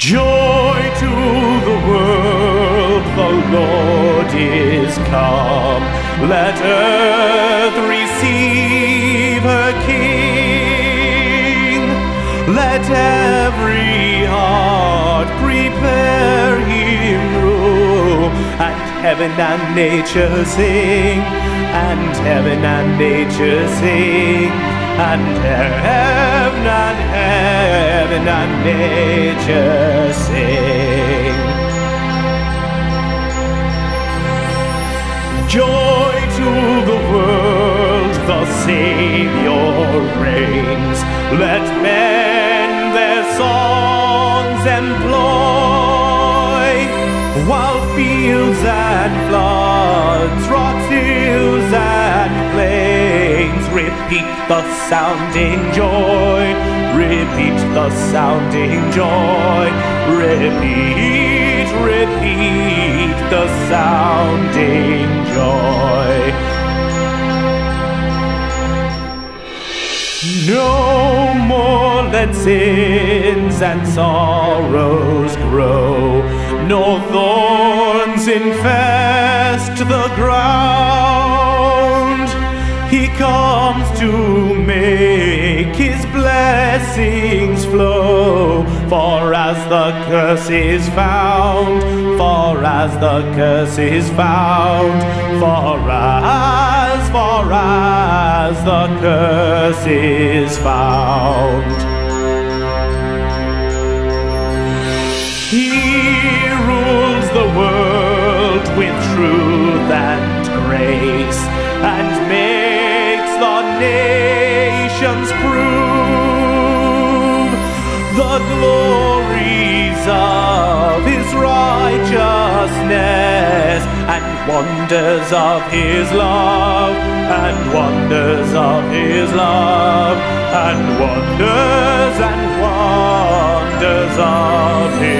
Joy to the world, the Lord is come. Let earth receive her King. Let every heart prepare him room. And heaven and nature sing, and heaven and nature sing, and heaven and nature sing. Joy to the world, the Savior reigns. Let men their songs employ, while fields and floods, rocks, hills and plains repeat the sounding joy, repeat the sounding joy, repeat, repeat the sounding joy. No more let sins and sorrows grow, nor thorns infest the ground. He comes to make his blessings flow, for as the curse is found, for as the curse is found, for as the curse is found. He rules the world with truth and grace, and makes the nations prove the glories of his righteousness, and wonders of his love, and wonders of his love, and wonders of his